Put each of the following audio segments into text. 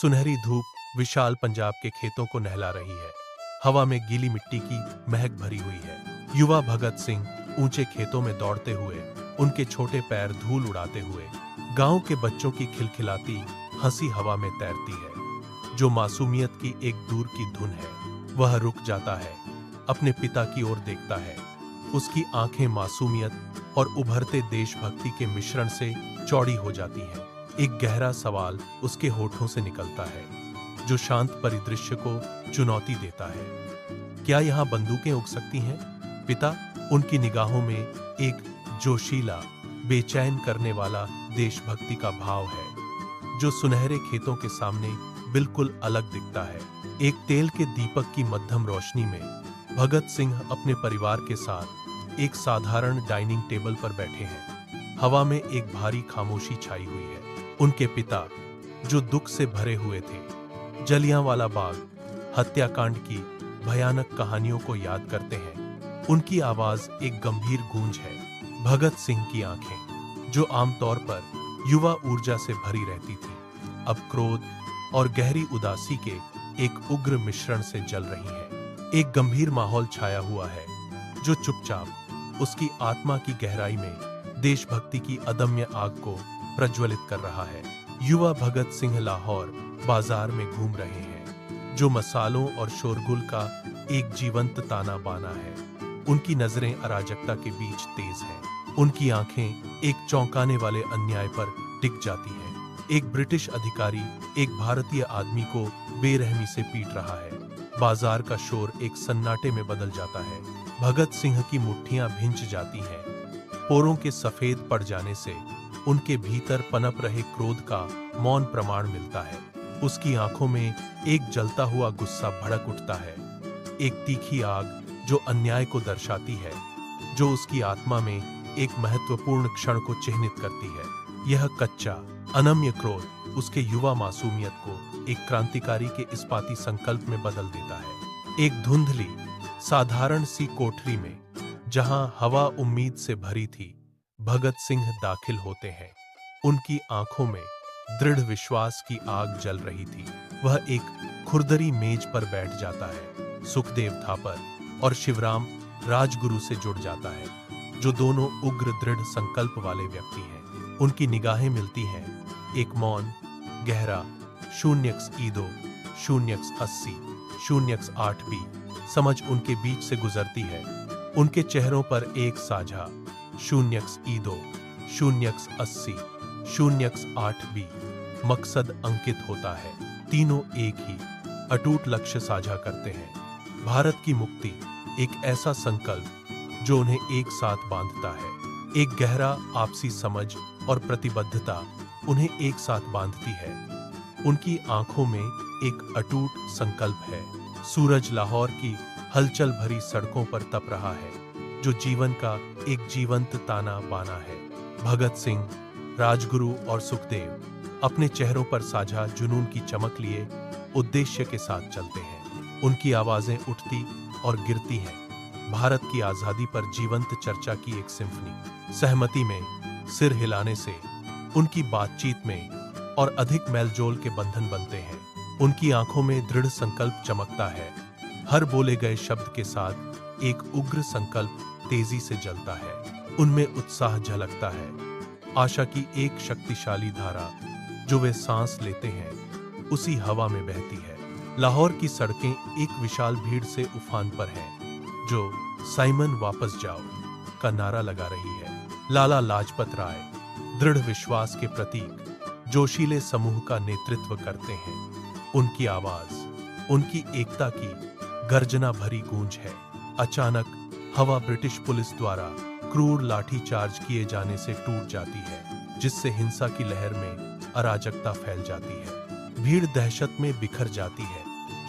सुनहरी धूप विशाल पंजाब के खेतों को नहला रही है। हवा में गीली मिट्टी की महक भरी हुई है। युवा भगत सिंह ऊंचे खेतों में दौड़ते हुए, उनके छोटे पैर धूल उड़ाते हुए, गांव के बच्चों की खिलखिलाती हंसी हवा में तैरती है। जो मासूमियत की एक दूर की धुन है, वह रुक जाता है, अपने पिता की ओर देखता है। उसकी आंखें मासूमियत और उभरते देशभक्ति के मिश्रण से चौड़ी हो जाती हैं। एक गहरा सवाल उसके होठों से निकलता है, जो शांत परिदृश्य को चुनौती देता है। क्या यहाँ बंदूकें उग सकती हैं? पिता, उनकी निगाहों में एक जोशीला, बेचैन करने वाला देशभक्ति का भाव है, जो सुनहरे खेतों के सामने बिल्कुल अलग दिखता है। एक तेल के दीपक की मध्यम रोशनी में भगत सिंह अपने परिवार के साथ एक साधारण डाइनिंग टेबल पर बैठे हैं। हवा में एक भारी खामोशी छाई हुई है। उनके पिता, जो दुख से भरे हुए थे, जलियांवाला बाग हत्याकांड की भयानक कहानियों को याद करते हैं। उनकी आवाज एक गंभीर गूंज है। भगत सिंह की आंखें, जो आमतौर पर युवा ऊर्जा से भरी रहती थी, अब क्रोध और गहरी उदासी के एक उग्र मिश्रण से जल रही हैं। एक गंभीर माहौल छाया हुआ है, जो चुपचाप उसकी आत्मा की गहराई में देशभक्ति की अदम्य आग को प्रज्वलित कर रहा है। युवा भगत सिंह लाहौर बाजार में घूम रहे हैं, जो मसालों और शोरगुल का एक जीवंत ताना बाना है। उनकी नजरें अराजकता के बीच तेज हैं। उनकी आंखें एक चौंकाने वाले अन्याय पर टिक जाती हैं। एक ब्रिटिश अधिकारी एक भारतीय आदमी को बेरहमी से पीट रहा है। बाजार का शोर एक सन्नाटे में बदल जाता है। भगत सिंह की मुट्ठियां भिंच जाती हैं। पोरों के सफेद पड़ जाने से उनके भीतर पनप रहे क्रोध का मौन प्रमाण मिलता है। उसकी आंखों में एक जलता हुआ गुस्सा भड़क उठता है, एक तीखी आग जो अन्याय को दर्शाती है, जो उसकी आत्मा में एक महत्वपूर्ण क्षण को चिह्नित करती है। यह कच्चा, अनम्य क्रोध उसके युवा मासूमियत को एक क्रांतिकारी के इस्पाती संकल्प में बदल देता है। एक धुंधली, साधारण सी कोठरी में, जहां हवा उम्मीद से भरी थी, भगत सिंह दाखिल होते हैं। उनकी आंखों में दृढ़ विश्वास की आग जल रही थी। वह एक खुरदरी मेज पर बैठ जाता है। सुखदेव थापर और शिवराम राजगुरु से जुड़ जाता है, जो दोनों उग्र दृढ़ संकल्प वाले व्यक्ति हैं। उनकी निगाहें मिलती हैं, एक मौन, गहरा 0x-E2, 0x-80, 0x-8B समझ उनके बीच से गुजरती है। उनके चेहरों पर एक साझा 0x-E2, 0x-80, 0x-8B मकसद अंकित होता है। तीनों एक ही अटूट लक्ष्य साझा करते हैं, भारत की मुक्ति। एक ऐसा संकल्प जो उन्हें एक साथ बांधता है। एक गहरा आपसी समझ और प्रतिबद्धता उन्हें एक साथ बांधती है। उनकी आंखों में एक अटूट संकल्प है। सूरज लाहौर की हलचल भरी सड़कों पर तप रहा है, जो जीवन का एक जीवंत ताना बाना है। भगत सिंह, राजगुरु और सुखदेव अपने चेहरों पर साझा जुनून की चमक लिए उद्देश्य के साथ चलते हैं। उनकी आवाजें उठती और गिरती हैं, भारत की आजादी पर जीवंत चर्चा की एक सिम्फनी। सहमति में सिर हिलाने से उनकी बातचीत में और अधिक मेलजोल के बंधन बनते हैं। उनकी आंखों में दृढ़ संकल्प चमकता है। हर बोले गए शब्द के साथ एक उग्र संकल्प तेजी से जलता है। उनमें उत्साह झलकता है, आशा की एक शक्तिशाली धारा, जो वे सांस लेते हैं, उसी हवा में बहती है। लाहौर की सड़कें एक विशाल भीड़ से उफान पर हैं, जो साइमन वापस जाओ का नारा लगा रही है। लाला लाजपत राय दृढ़ विश्वास के प्रतीक जोशीले समूह का नेतृत्व करते हैं। उनकी आवाज, उनकी एकता की गर्जना भरी गूंज है। अचानक हवा ब्रिटिश पुलिस द्वारा क्रूर लाठीचार्ज किए जाने से टूट जाती है, जिससे हिंसा की लहर में अराजकता फैल जाती है। भीड़ दहशत में बिखर जाती है।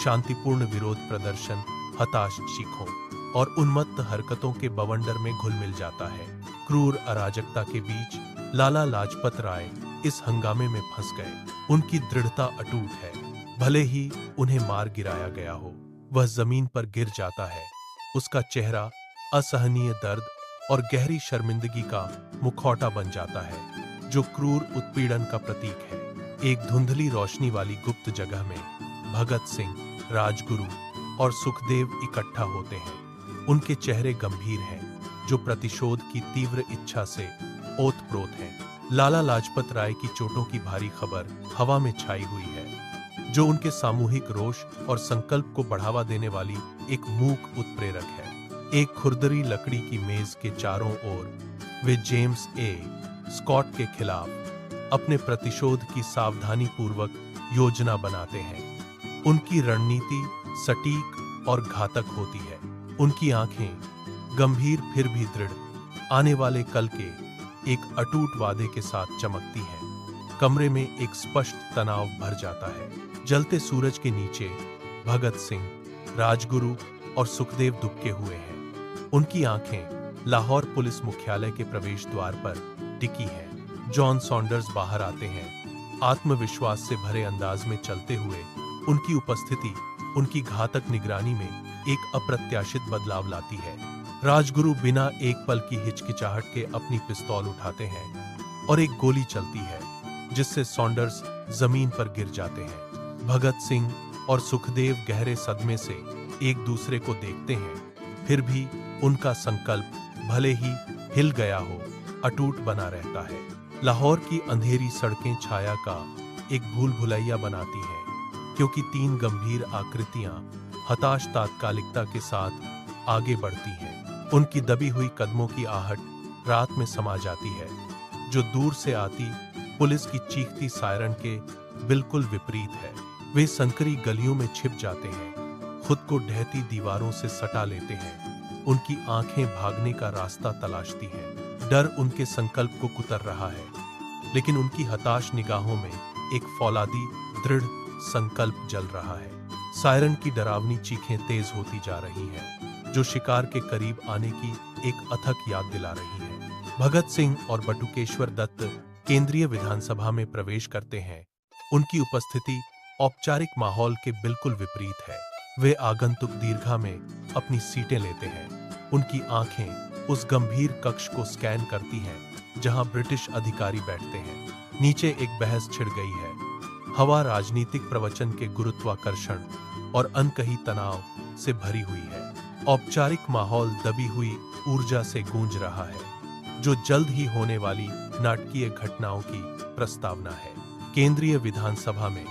शांतिपूर्ण विरोध प्रदर्शन हताश चीखों और उन्मत्त हरकतों के बवंडर में घुल मिल जाता है। क्रूर अराजकता के बीच लाला लाजपत राय इस हंगामे में फंस गए। उनकी दृढ़ता अटूट है। भले ही उन्हें मार गिराया गया हो, वह जमीन पर गिर जाता है। उसका चेहरा असहनीय दर्द और गहरी शर्मिंदगी का मुखौटा बन जाता है, जो क्रूर उत्पीड़न का प्रतीक है। एक धुंधली रोशनी वाली गुप्त जगह में भगत सिंह, राजगुरु और सुखदेव इकट्ठा होते हैं। उनके चेहरे गंभीर हैं, जो प्रतिशोध की तीव्र इच्छा से ओतप्रोत हैं। लाला लाजपत राय की चोटों की भारी खबर हवा में छाई हुई है, जो उनके सामूहिक रोष और संकल्प को बढ़ावा देने वाली एक मूक उत्प्रेरक है। एक खुरदरी लकड़ी की मेज के चारों ओर वे जेम्स ए स्कॉट के खिलाफ अपने प्रतिशोध की सावधानीपूर्वक योजना बनाते हैं। उनकी रणनीति सटीक और घातक होती है। उनकी आंखें गंभीर फिर भी दृढ़, आने वाले कल के एक अटूट वादे के साथ चमकती हैं। कमरे में एक स्पष्ट तनाव भर जाता है। जलते सूरज के नीचे भगत सिंह, राजगुरु और सुखदेव दुबके हुए हैं। उनकी आंखें लाहौर पुलिस मुख्यालय के प्रवेश द्वार पर टिकी हैं। जॉन सॉन्डर्स बाहर आते हैं, आत्मविश्वास से भरे अंदाज में चलते हुए। उनकी उपस्थिति उनकी घातक निगरानी में एक अप्रत्याशित बदलाव लाती है। राजगुरु बिना एक पल की हिचकिचाहट के अपनी पिस्तौल उठाते हैं और एक गोली चलती है, जिससे सॉन्डर्स जमीन पर गिर जाते हैं। भगत सिंह और सुखदेव गहरे सदमे से एक दूसरे को देखते हैं, फिर भी उनका संकल्प भले ही हिल गया हो, अटूट बना रहता है। लाहौर की अंधेरी सड़कें छाया का एक भूल भुलैया बनाती हैं, क्योंकि तीन गंभीर आकृतियां हताश तात्कालिकता के साथ आगे बढ़ती हैं। उनकी दबी हुई कदमों की आहट रात में समा जाती है, जो दूर से आती पुलिस की चीखती सायरन के बिल्कुल विपरीत है। वे संकरी गलियों में छिप जाते हैं, खुद को ढहती दीवारों से सटा लेते हैं। उनकी आंखें भागने का रास्ता तलाशती हैं। डर उनके संकल्प को कुतर रहा है, लेकिन उनकी हताश निगाहों में एक फौलादी दृढ़ संकल्प जल रहा है। सायरन की डरावनी चीखें तेज होती जा रही हैं, जो शिकार के करीब आने की एक अथक याद दिला रही हैं। भगत सिंह और बटुकेश्वर दत्त केंद्रीय विधानसभा में प्रवेश करते हैं। उनकी उपस्थिति औपचारिक माहौल के बिल्कुल विपरीत है। वे आगंतुक दीर्घा में अपनी सीटें लेते हैं। उनकी आंखें उस गंभीर कक्ष को स्कैन करती हैं, जहां ब्रिटिश अधिकारी बैठते हैं। नीचे एक बहस छिड़ गई है। हवा राजनीतिक प्रवचन के गुरुत्वाकर्षण और अनकही तनाव से भरी हुई है। औपचारिक माहौल दबी हुई ऊर्जा से गूंज रहा है, जो जल्द ही होने वाली नाटकीय घटनाओं की प्रस्तावना है। केंद्रीय विधानसभा में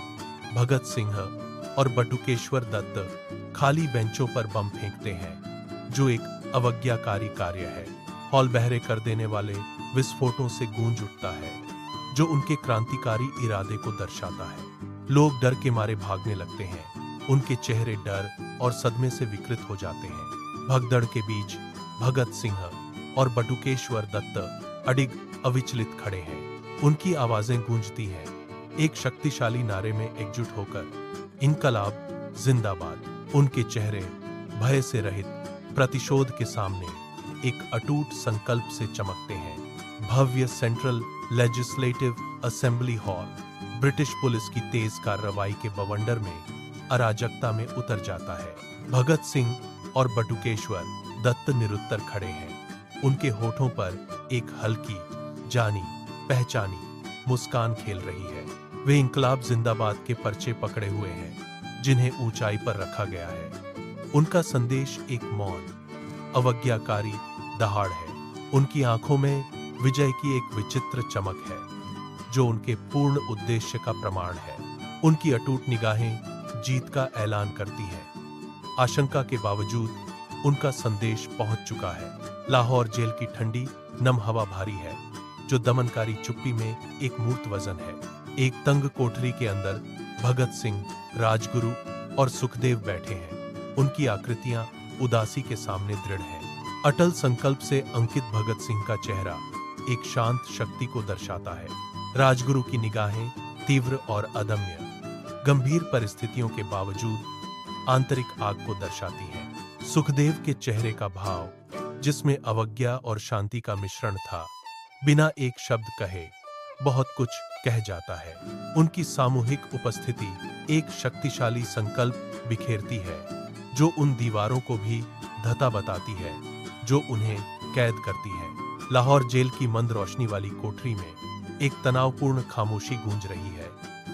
भगत सिंह और बटुकेश्वर दत्त खाली बेंचों पर बम फेंकते हैं, जो एक अवज्ञाकारी कार्य है। हॉल बहरे कर देने वाले विस्फोटों से गूंज उठता है, जो उनके क्रांतिकारी इरादे को दर्शाता है। लोग डर के मारे भागने लगते हैं। उनके चेहरे डर और सदमे से विकृत हो जाते हैं। भगदड़ के बीच भगत सिंह और बटुकेश्वर दत्त अडिग अविचलित खड़े हैं। उनकी आवाजें गूंजती हैं, एक शक्तिशाली नारे में एकजुट होकर, इनकलाब जिंदाबाद। उनके चेहरे भय से रहित प्रतिशोध के सामने एक अटूट संकल्प से चमकते हैं। भव्य central legislative assembly hall British police की तेज कार्रवाई के बवंडर में अराजकता में उतर जाता है। भगत सिंह और बटुकेश्वर दत्त निरुत्तर खड़े हैं। उनके होठों पर एक हल्की, जानी पहचानी मुस्कान खेल रही है। वे इनकलाब जिंदाबाद के पर्चे पकड़े हुए हैं, जिन्हें ऊंचाई पर रखा गया है। उनका संदेश एक मौन, अवज्ञाकारी दहाड़ है। उनकी आंखों में विजय की एक विचित्र चमक है, जो उनके पूर्ण उद्देश्य का प्रमाण है। उनकी अटूट निगाहें जीत का ऐलान करती हैं। आशंका के बावजूद उनका संदेश पहुंच चुका है। लाहौर जेल की ठंडी नम हवा भारी है, जो दमनकारी चुप्पी में एक मूर्त वजन है। एक तंग कोठरी के अंदर भगत सिंह, राजगुरु और सुखदेव बैठे हैं। उनकी आकृतियां उदासी के सामने दृढ़ हैं। अटल संकल्प से अंकित भगत सिंह का चेहरा एक शांत शक्ति को दर्शाता है। राजगुरु की निगाहें तीव्र और अदम्य, गंभीर परिस्थितियों के बावजूद आंतरिक आग को दर्शाती हैं। सुखदेव के चेहरे का भाव, जिसमें अवज्ञा और शांति का मिश्रण था, बिना एक शब्द कहे बहुत कुछ कह जाता है। उनकी सामूहिक उपस्थिति एक शक्तिशाली संकल्प बिखेरती है, जो उन दीवारों को भी धता बताती है जो उन्हें कैद करती है। लाहौर जेल की मंद रोशनी वाली कोठरी में एक तनावपूर्ण खामोशी गूंज रही है।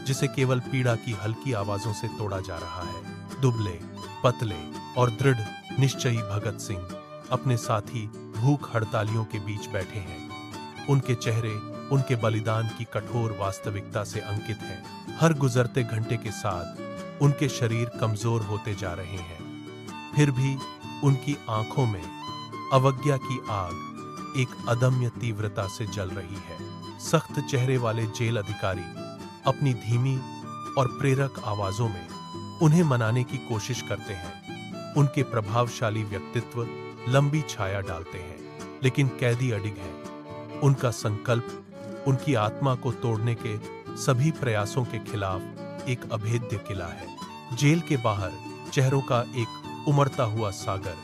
जिसे केवल पीड़ा की हल्की आवाजों से तोड़ा जा रहा है। दुबले, पतले और दृढ़ निश्चयी भगत सिंह अपने साथी भूख हड़तालियों के बीच बैठे हैं। उनके चेहरे उनके बलिदान की कठोर वास्तविकता से अंकित हैं। हर गुजरते घंटे के साथ उनके शरीर कमजोर होते जा रहे हैं, फिर भी उनकी आंखों में अवज्ञा की आग एक अदम्य तीव्रता से जल रही है। सख्त चेहरे वाले जेल अधिकारी अपनी धीमी और प्रेरक आवाजों में उन्हें मनाने की कोशिश करते हैं। उनके प्रभावशाली व्यक्तित्व लंबी छाया डालते हैं, लेकिन कैदी अडिग हैं। उनका संकल्प उनकी आत्मा को तोड़ने के सभी प्रयासों के खिलाफ एक अभेद्य किला है। जेल के बाहर चेहरों का एक उमड़ता हुआ सागर,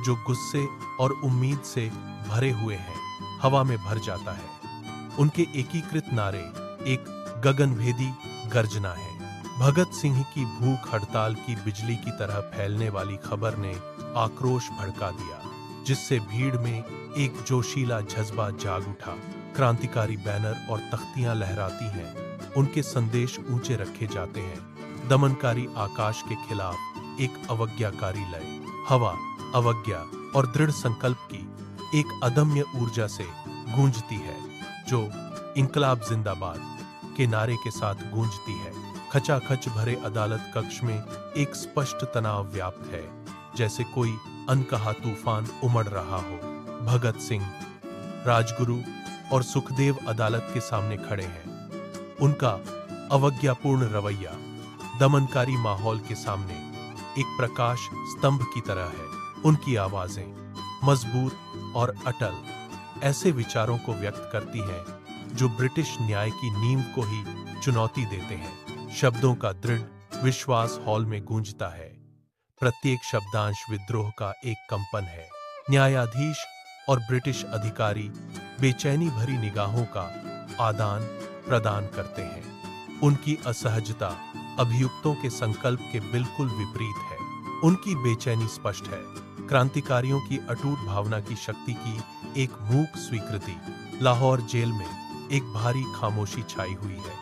जो गुस्से और उम्मीद से भरे हुए हैं, हवा में भर जाता है। उनके एकीकृत नारे एक गगनभेदी गर्जना है। भगत सिंह की भूख हड़ताल की बिजली की तरह फैलने वाली खबर ने आक्रोश भड़का दिया, जिससे भीड़ में एक जोशीला जज्बा जाग उठा। क्रांतिकारी बैनर और तख्तियां लहराती हैं, उनके संदेश ऊंचे रखे जाते हैं। दमनकारी आकाश के खिलाफ एक अवज्ञाकारी लय, हवा अवज्ञा और दृढ़ संकल्प की एक अदम्य ऊर्जा से गूंजती है, जो इंकलाब जिंदाबाद के नारे के साथ गूंजती है। खचाखच भरे अदालत कक्ष में एक स्पष्ट तनाव व्याप्त है, जैसे कोई अनकहा तूफान उमड़ रहा हो। भगत सिंह, राजगुरु और सुखदेव अदालत के सामने खड़े हैं। उनका अवज्ञापूर्ण रवैया दमनकारी माहौल के सामने एक प्रकाश स्तंभ की तरह है। उनकी आवाजें मजबूत और अटल ऐसे विचारों को व्यक्त करती हैं जो ब्रिटिश न्याय की नींव को ही चुनौती देते हैं। शब्दों का दृढ़ विश्वास हॉल में गूंजता है। प्रत्येक शब्दांश विद्रोह का एक कंपन है। न्यायाधीश और ब्रिटिश अधिकारी बेचैनी भरी निगाहों का आदान प्रदान करते हैं। उनकी असहजता अभियुक्तों के संकल्प के बिल्कुल विपरीत है। उनकी बेचैनी स्पष्ट है। क्रांतिकारियों की अटूट भावना की शक्ति की एक मूक स्वीकृति। लाहौर जेल में एक भारी खामोशी छाई हुई है,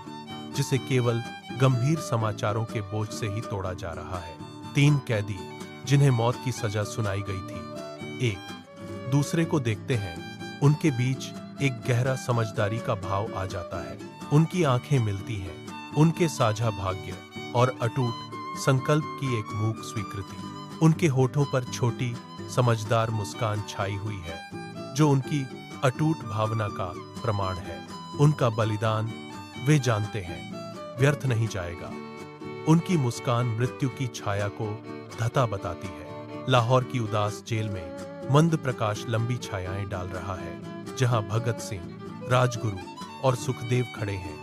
जिसे केवल गंभीर समाचारों के बोझ से ही तोड़ा जा रहा है। 3 कैदी जिन्हें मौत की सजा सुनाई गई थी, एक दूसरे को देखते हैं। उनके बीच एक गहरा समझदारी का भाव आ जाता है। उनकी आंखें मिलती हैं। उनके साझा भाग्य और अटूट संकल्प की एक मूक स्वीकृति। उनके होठों पर छोटी समझदार मुस्कान छाई हुई है, जो उनकी अटूट भावना का प्रमाण है। उनका बलिदान वे जानते हैं व्यर्थ नहीं जाएगा। उनकी मुस्कान मृत्यु की छाया को धता बताती है। लाहौर की उदास जेल में मंद प्रकाश लंबी छायाएं डाल रहा है। जहां भगत सिंह, राजगुरु और सुखदेव खड़े हैं,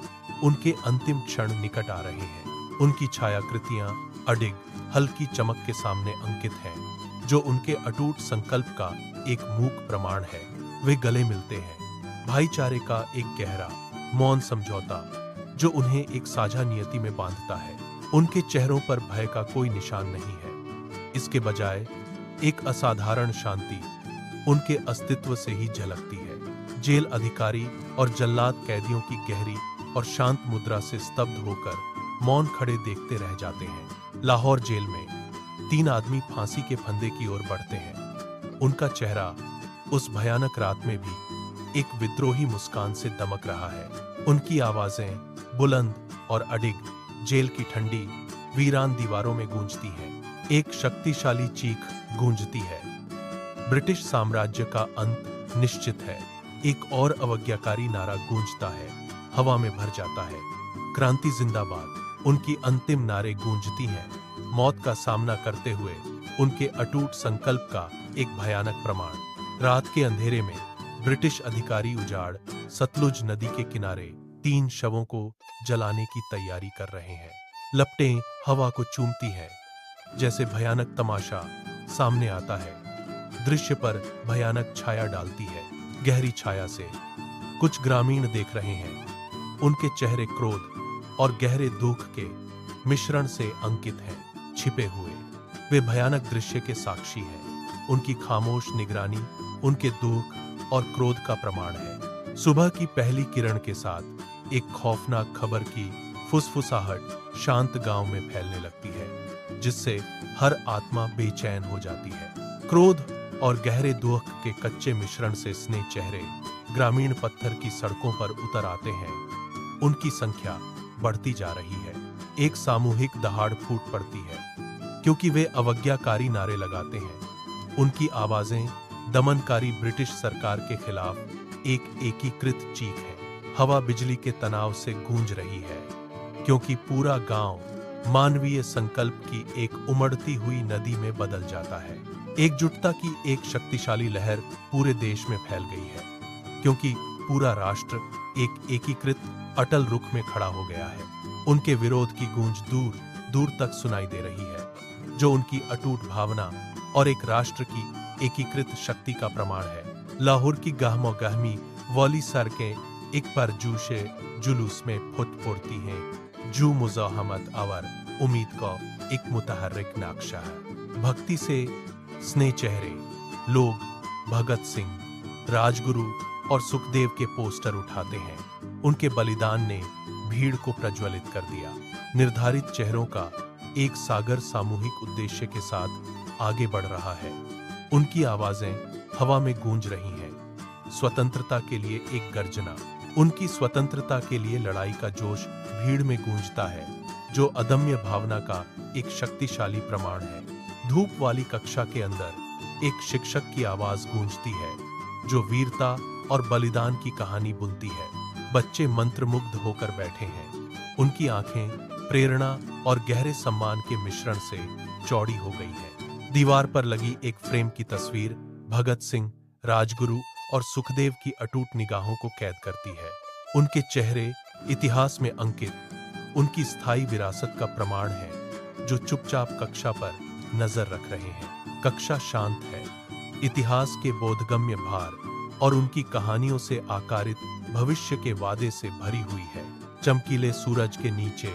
उनके अंतिम क्षण निकट आ रहे हैं। उनकी छायाकृतियां अडिग हल्की चमक के सामने अंकित हैं, जो उनके अटूट संकल्प का एक मूक प्रमाण है। वे गले मिलते हैं। भाईचारे का एक गहरा मौन समझौता, जो उन्हें एक साझा नियति में बांधता है। उनके चेहरों पर भय का कोई निशान नहीं है। इसके बजाय एक असाधारण शांति उनके अस्तित्व से ही झलकती है। जेल अधिकारी और जल्लाद कैदियों की गहरी और शांत मुद्रा से स्तब्ध होकर मौन खड़े देखते रह जाते हैं। लाहौर जेल में 3 आदमी फांसी के फंदे की ओर बढ़ते हैं। उनका चेहरा उस भयानक रात में भी एक विद्रोही मुस्कान से दमक रहा है। उनकी आवाजें बुलंद और अडिग जेल की ठंडी वीरान दीवारों में गूंजती हैं। एक शक्तिशाली चीख गूंजती है। ब्रिटिश साम्राज्य का अंत निश्चित है। एक और अवज्ञाकारी नारा गूंजता है, हवा में भर जाता है। क्रांति जिंदाबाद। उनकी अंतिम नारे गूंजती हैं, मौत का सामना करते हुए उनके अटूट संकल्प का एक भयानक प्रमाण। रात के अंधेरे में ब्रिटिश अधिकारी उजाड़ सतलुज नदी के किनारे 3 शवों को जलाने की तैयारी कर रहे हैं। लपटें हवा को चूमती हैं, जैसे भयानक तमाशा सामने आता है। दृश्य पर भयानक छाया डालती है। गहरी छाया से कुछ ग्रामीण देख रहे हैं। उनके चेहरे क्रोध और गहरे दुख के मिश्रण से अंकित हैं। छिपे हुए वे भयानक दृश्य के साक्षी हैं। उनकी खामोश निगरानी उनके दुख और क्रोध का प्रमाण है। सुबह की पहली किरण के साथ एक खौफनाक खबर की फुसफुसाहट शांत गांव में फैलने लगती है, जिससे हर आत्मा बेचैन हो जाती है। क्रोध और गहरे दुख के कच्चे मिश्रण से स्नेह चेहरे ग्रामीण पत्थर की सड़कों पर उतर आते हैं। उनकी संख्या बढ़ती जा रही है। एक सामूहिक दहाड़ फूट पड़ती है, क्योंकि वे अवज्ञाकारी नारे लगाते हैं। उनकी आवाजें दमनकारी ब्रिटिश सरकार के खिलाफ एक एकीकृत चीख है। हवा बिजली के तनाव से गूंज रही है, क्योंकि पूरा गांव मानवीय संकल्प की एक उमड़ती हुई नदी में बदल जाता है। एकजुटता की एक शक्तिशाली लहर पूरे देश में फैल गई है, क्योंकि पूरा राष्ट्र एक एकीकृत अटल रुख में खड़ा हो गया है। उनके विरोध की गूंज दूर दूर तक सुनाई दे रही है, जो उनकी अटूट भावना और एक राष्ट्र की एकीकृत शक्ति का प्रमाण है। लाहौर की गहमोगहमी वाली सड़कें एक बार जूशे जुलूस में फुट पड़ती हैं, जो मुज़ाहमत और उम्मीद का एक मुतहर्रिक नक्शा है। भक्ति से स्नेह चेहरे लोग भगत सिंह, राजगुरु और सुखदेव के पोस्टर उठाते हैं। उनके बलिदान ने भीड़ को प्रज्वलित कर दिया। निर्धारित चेहरों का एक सागर सामूहिक उद्देश्य के साथ आगे बढ़ रहा है। उनकी आवाजें हवा में गूंज रही हैं। स्वतंत्रता के लिए एक गर्जना। उनकी स्वतंत्रता के लिए लड़ाई का जोश भीड़ में गूंजता है, जो अदम्य भावना का एक शक्तिशाली प्रमाण है। धूप वाली कक्षा के अंदर एक शिक्षक की आवाज गूंजती है, जो वीरता और बलिदान की कहानी बुनती है। बच्चे मंत्रमुग्ध होकर बैठे हैं। उनकी आंखें प्रेरणा और गहरे सम्मान के मिश्रण से चौड़ी हो गई है। दीवार पर लगी एक फ्रेम की तस्वीर भगत सिंह, राजगुरु और सुखदेव की अटूट निगाहों को कैद करती है। उनके चेहरे इतिहास में अंकित उनकी स्थायी विरासत का प्रमाण है, जो चुपचाप कक्षा पर नजर रख रहे हैं। कक्षा शांत है। इतिहास के बोधगम्य भार और उनकी कहानियों से आकारित भविष्य के वादे से भरी हुई है। चमकीले सूरज के नीचे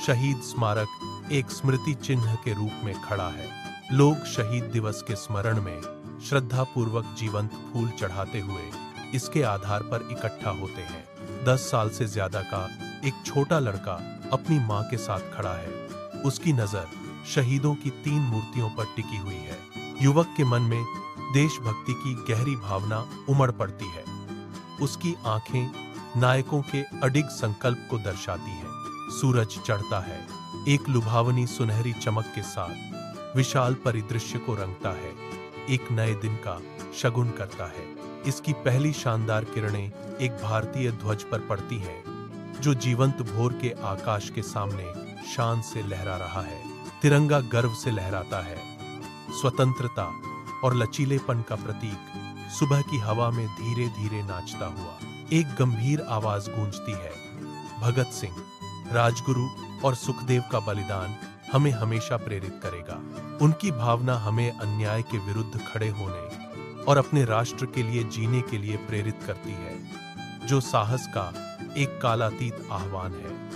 शहीद स्मारक एक स्मृति चिन्ह के रूप में खड़ा है। लोग शहीद दिवस के स्मरण में श्रद्धापूर्वक जीवंत फूल चढ़ाते हुए इसके आधार पर इकट्ठा होते हैं। 10 साल से ज्यादा का एक छोटा लड़का अपनी मां के साथ खड़ा है। उसकी नजर शहीदों की 3 मूर्तियों पर टिकी हुई है। युवक के मन में देशभक्ति की गहरी भावना उमड़ पड़ती है। उसकी आंखें नायकों के अडिग संकल्प को दर्शाती हैं। सूरज चढ़ता है, एक लुभावनी सुनहरी चमक के साथ विशाल परिदृश्य को रंगता है, एक नए दिन का शगुन करता है। इसकी पहली शानदार किरणें एक भारतीय ध्वज पर पड़ती हैं, जो जीवंत भोर के आकाश के सामने शान से लहरा रहा है। तिरंगा गर्व से लहराता है, स्वतंत्रता और लचीलेपन का प्रतीक। सुबह की हवा में धीरे धीरे नाचता हुआ एक गंभीर आवाज गूंजती है, भगत सिंह, राजगुरु और सुखदेव का बलिदान हमें हमेशा प्रेरित करेगा। उनकी भावना हमें अन्याय के विरुद्ध खड़े होने और अपने राष्ट्र के लिए जीने के लिए प्रेरित करती है, जो साहस का एक कालातीत आह्वान है।